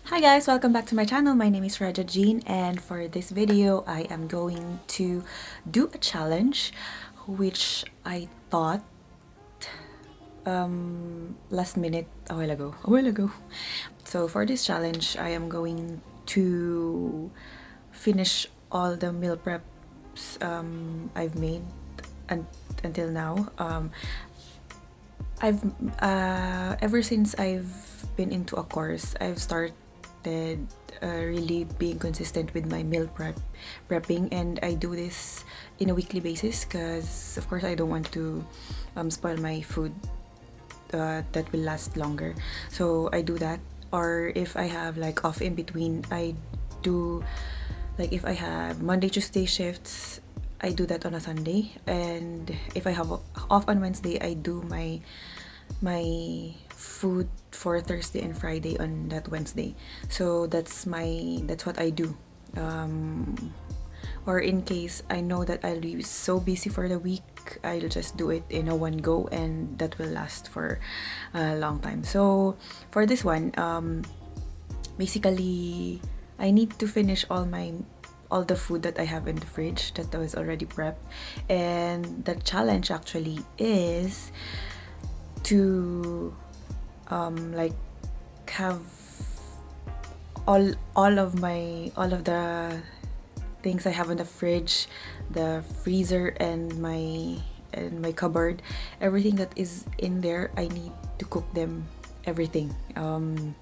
Hi guys, welcome back to my channel. My name is Rajah and for this video I am going to do a challenge which I thought last minute a while ago. So for this challenge I am going to finish all the meal preps I've made un until now. I've ever since I've been into a course, I've started really being consistent with my prepping, and I do this in a weekly basis because of course I don't want to spoil my food that will last longer. So I do that, or if I have like off in between, I do, like if I have Monday Tuesday shifts, I do that on a Sunday, and if I have off on Wednesday, I do my food for Thursday and Friday on that Wednesday. So that's what I do. Or in case I know that I'll be so busy for the week, I'll just do it in a one go, and that will last for a long time. So for this one, basically I need to finish all the food that I have in the fridge that was already prepped, and the challenge actually is to like have all of the things I have in the fridge, the freezer, and my cupboard, everything that is in there, I need to cook them, everything, and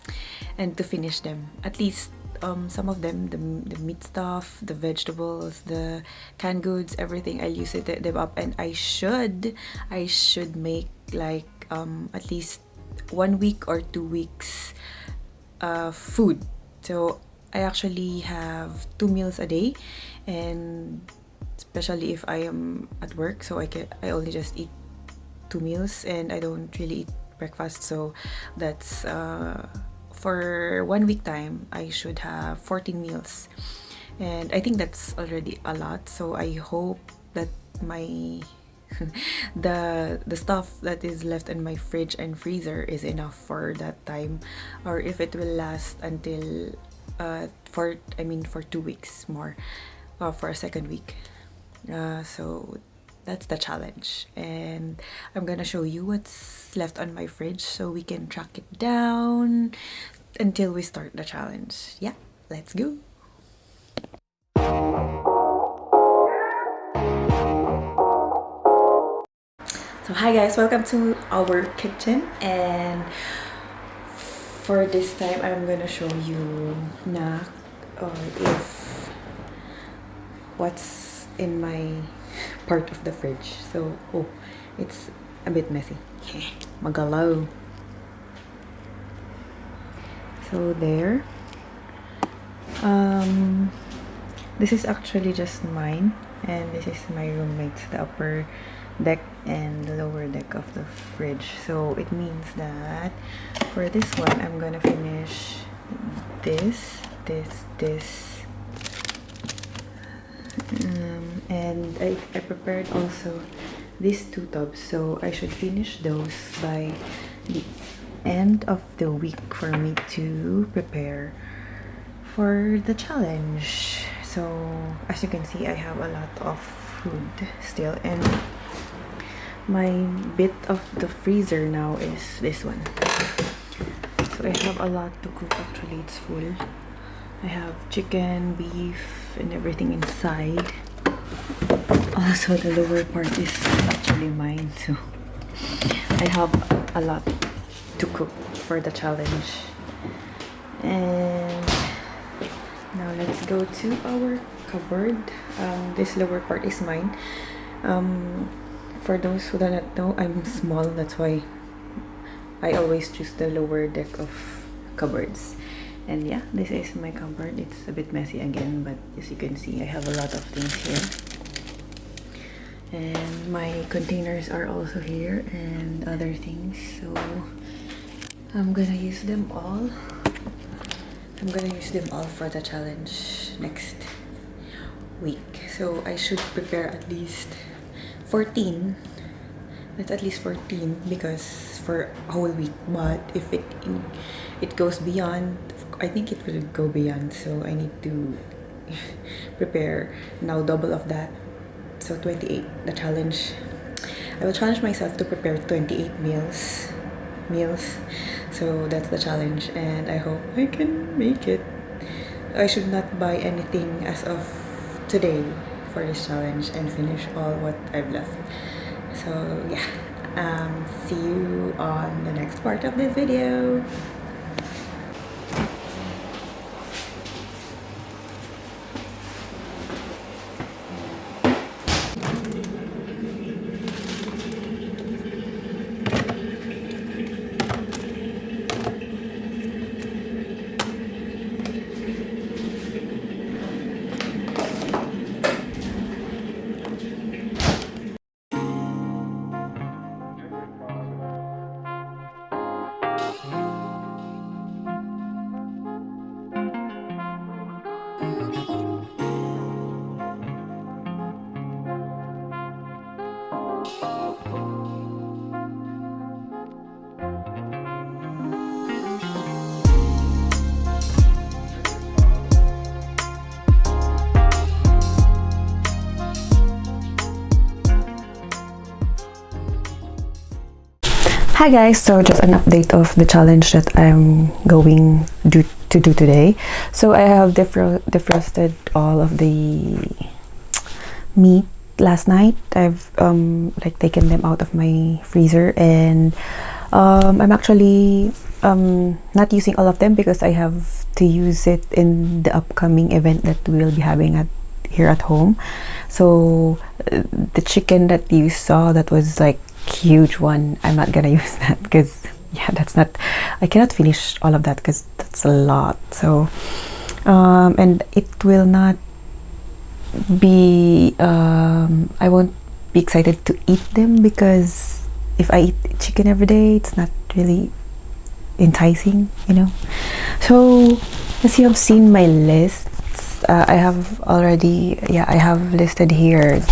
to finish them. At least some of them, the meat stuff, the vegetables, the canned goods, everything, I'll use them up, and I should make like at least 1 week or 2 weeks food. So I actually have 2 meals a day, and especially if I am at work, so I only just eat 2 meals, and I don't really eat breakfast. So that's for 1 week time I should have 14 meals, and I think that's already a lot. So I hope that my the stuff that is left in my fridge and freezer is enough for that time, or if it will last until for 2 weeks more, for a second week. So that's the challenge, and I'm gonna show you what's left on my fridge so we can track it down until we start the challenge. Yeah, let's go. So hi guys, welcome to our kitchen, and for this time I'm gonna show you na if what's in my part of the fridge. So it's a bit messy. Magalaw. So there. This is actually just mine, and this is my roommate's, the upper deck and the lower deck of the fridge. So it means that for this one I'm gonna finish this, and I prepared also these 2 tubs, so I should finish those by the end of the week for me to prepare for the challenge. So as you can see, I have a lot of food still, and my bit of the freezer now is this one. So I have a lot to cook. Actually, it's full. I have chicken, beef, and everything inside. Also, the lower part is actually mine, so I have a lot to cook for the challenge. And now let's go to our cupboard. This lower part is mine. For those who do not know, I'm small, that's why I always choose the lower deck of cupboards. And yeah, this is my cupboard. It's a bit messy again, but as you can see, I have a lot of things here. And my containers are also here, and other things. So I'm gonna use them all. For the challenge next week. So I should prepare at least 14. That's at least 14, because for a whole week. But if it goes beyond, of I think it will go beyond, so I need to prepare now double of that. So 28, the challenge. I will challenge myself to prepare 28 meals. So that's the challenge, and I hope I can make it. I should not buy anything as of today for this challenge and finish all what I've left. So yeah, see you on the next part of this video. Hi guys, so just an update of the challenge that I'm going to do today. So I have defrosted all of the meat last night. I've like taken them out of my freezer, and I'm actually not using all of them because I have to use it in the upcoming event that we'll be having here at home. So the chicken that you saw, that was like huge one, I'm not gonna use that because yeah, I cannot finish all of that because that's a lot. So and it will not be I won't be excited to eat them because if I eat chicken every day, it's not really enticing, you know. So as you have seen my list, I have listed here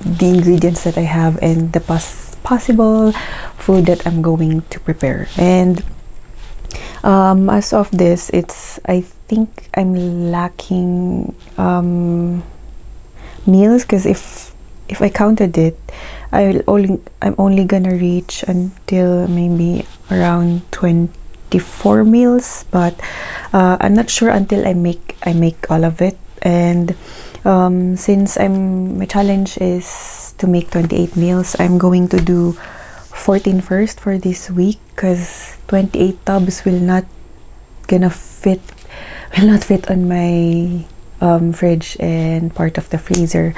the ingredients that I have and the possible food that I'm going to prepare. And as of this, I think I'm lacking meals, because if I counted it, I'm only gonna reach until maybe around 24 meals, but I'm not sure until I make all of it. And since my challenge is to make 28 meals, I'm going to do 14 first for this week, because 28 tubs will not fit on my fridge and part of the freezer,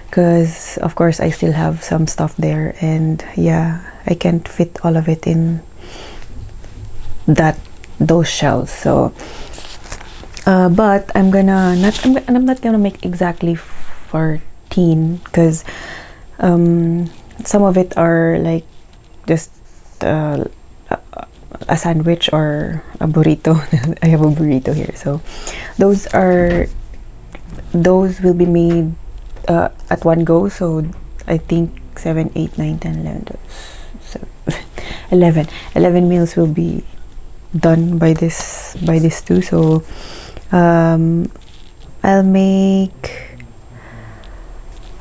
because of course I still have some stuff there, and yeah, I can't fit all of it in those shelves. So but I'm not gonna make exactly 14, because some of it are like just a sandwich or a burrito. I have a burrito here, so those will be made at one go. So I think 7, 8, 9, 10, 11, 11 meals will be done by this too. So I'll make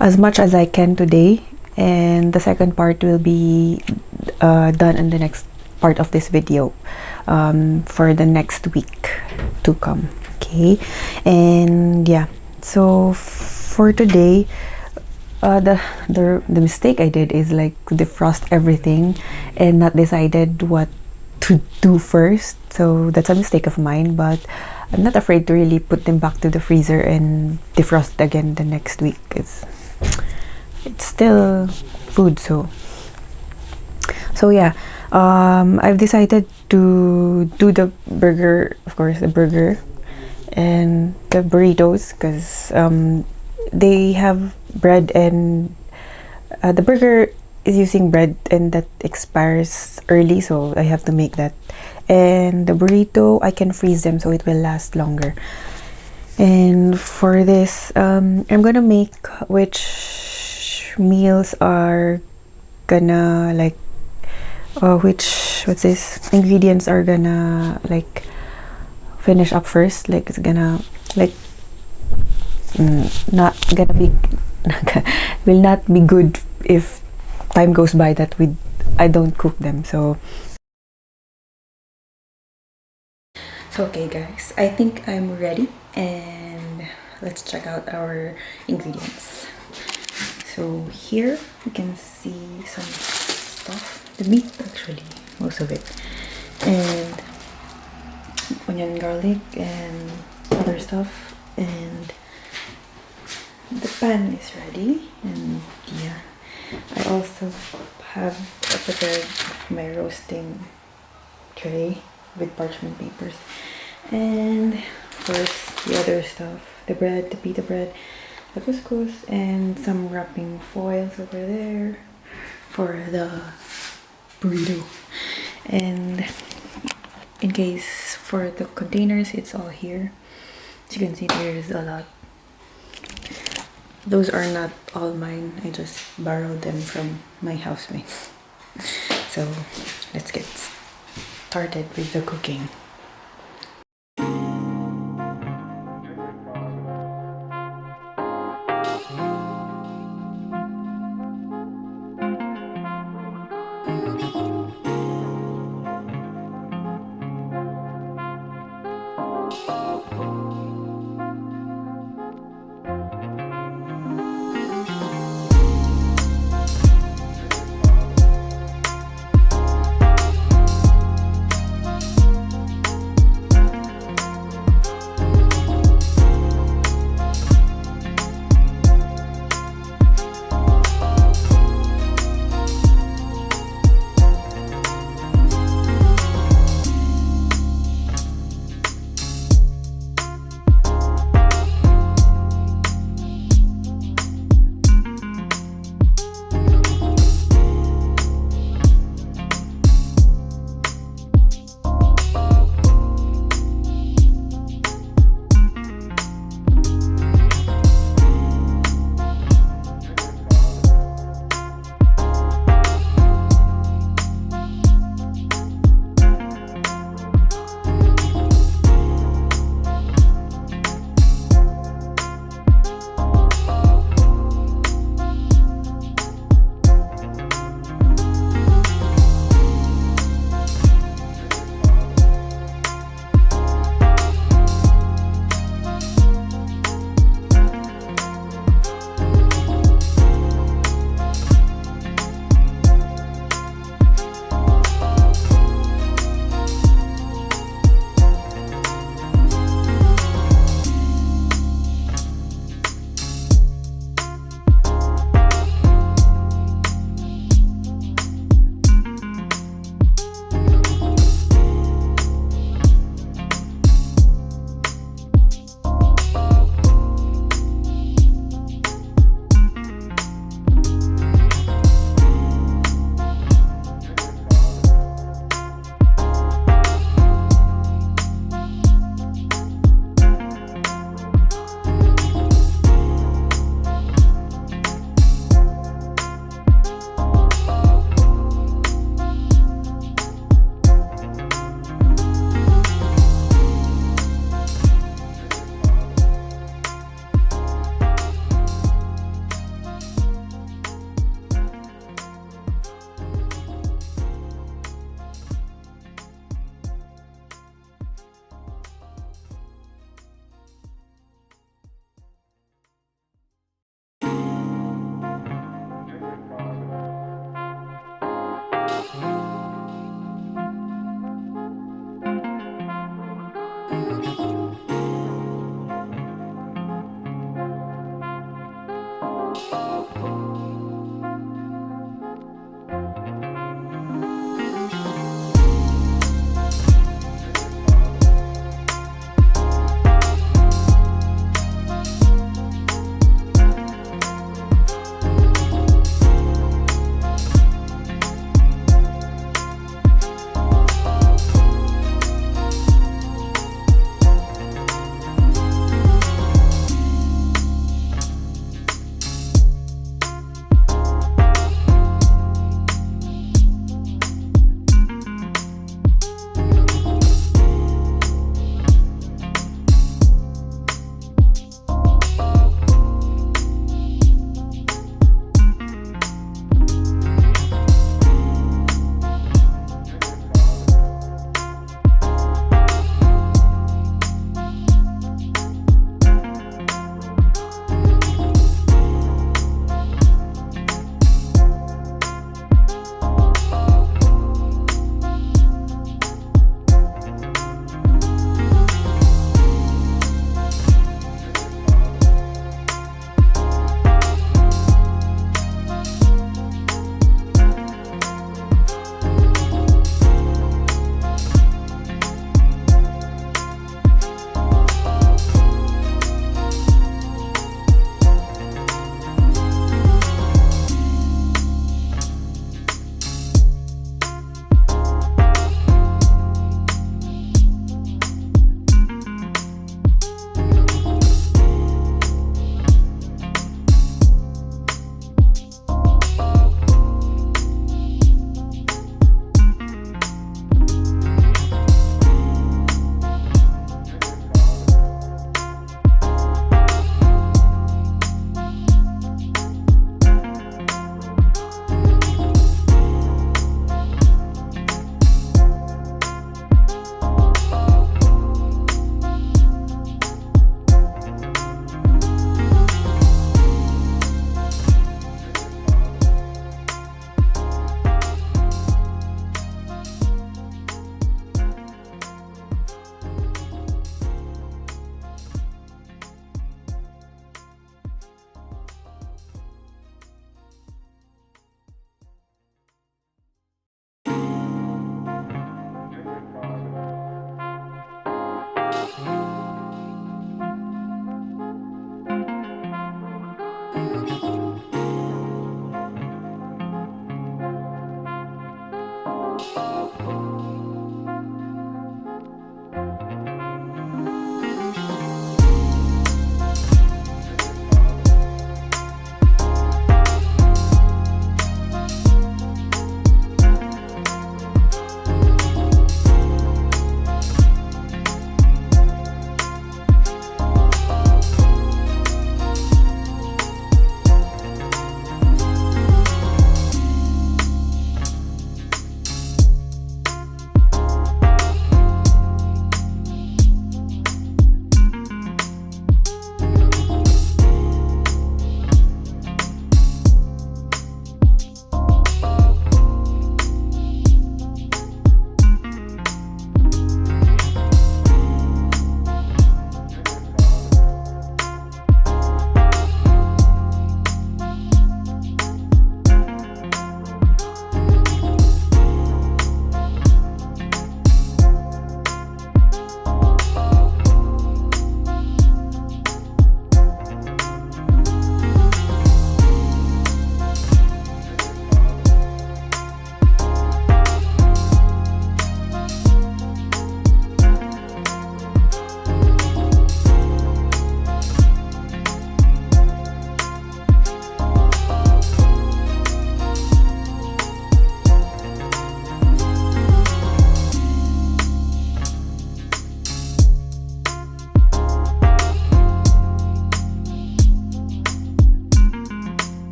as much as I can today, and the second part will be done in the next part of this video for the next week to come. Okay, and yeah, so for today, the mistake I did is like defrost everything and not decided what to do first. So that's a mistake of mine, but I'm not afraid to really put them back to the freezer and defrost again the next week. It's still food. So yeah, I've decided to do the burger, of course, the burger and the burritos, because they have bread, and the burger is using bread and that expires early, so I have to make that. And the burrito, I can freeze them so it will last longer. And for this, I'm gonna make which meals are gonna like ingredients are gonna like finish up first. Like it's gonna like not gonna be will not be good if time goes by that I don't cook them. So okay guys, I think I'm ready, and let's check out our ingredients. So here you can see some stuff, the meat actually, most of it, and onion, garlic, and other stuff, and the pan is ready. And yeah, I also have prepared my roasting tray with parchment papers, and of course the other stuff, the bread, the pita bread, the couscous, and some wrapping foils over there for the burrito. And in case for the containers, it's all here. As you can see, there's a lot. Those are not all mine, I just borrowed them from my housemates. So let's get started with the cooking.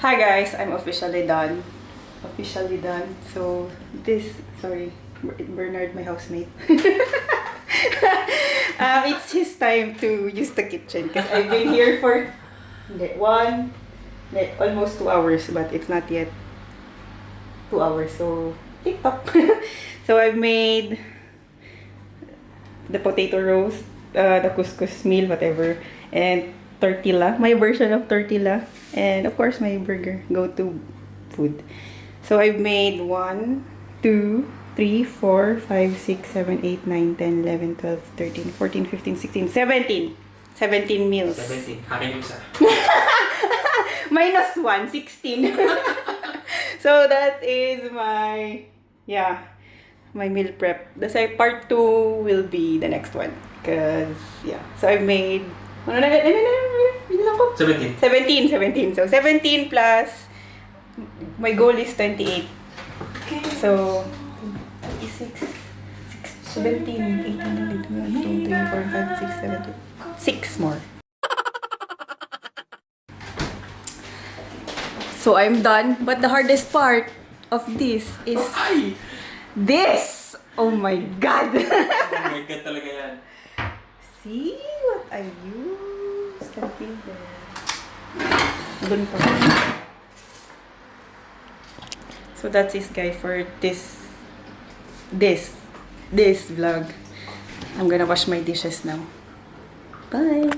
Hi guys, I'm officially done. Officially done. So this, sorry, Bernard, my housemate. It's his time to use the kitchen because I've been here for almost 2 hours, but it's not yet 2 hours. So TikTok. So I've made the potato roast, the couscous meal, whatever, and tortilla, my version of tortilla, and of course my burger, go-to food. So I've made 1, 2, 3, 4, 5, 6, 7, 8, 9, 10, 11, 12, 13, 14, 15, 16, 17. 17 meals. 17. Akin yung isa. Minus 1, 16. So that is my, yeah, my meal prep. The part 2 will be the next one. Cause, yeah. So I've made, 17. 17. So 17 plus, my goal is 28. Okay. So, 26, 17, 18, 19, 20, 3, 4, 5, 6, 7, 8. 6 more. So I'm done. But the hardest part of this is this. Oh my god. Oh my god talaga yan. See what I used? Something there. Dun pa. So that's it guys for this vlog. I'm gonna wash my dishes now. Bye.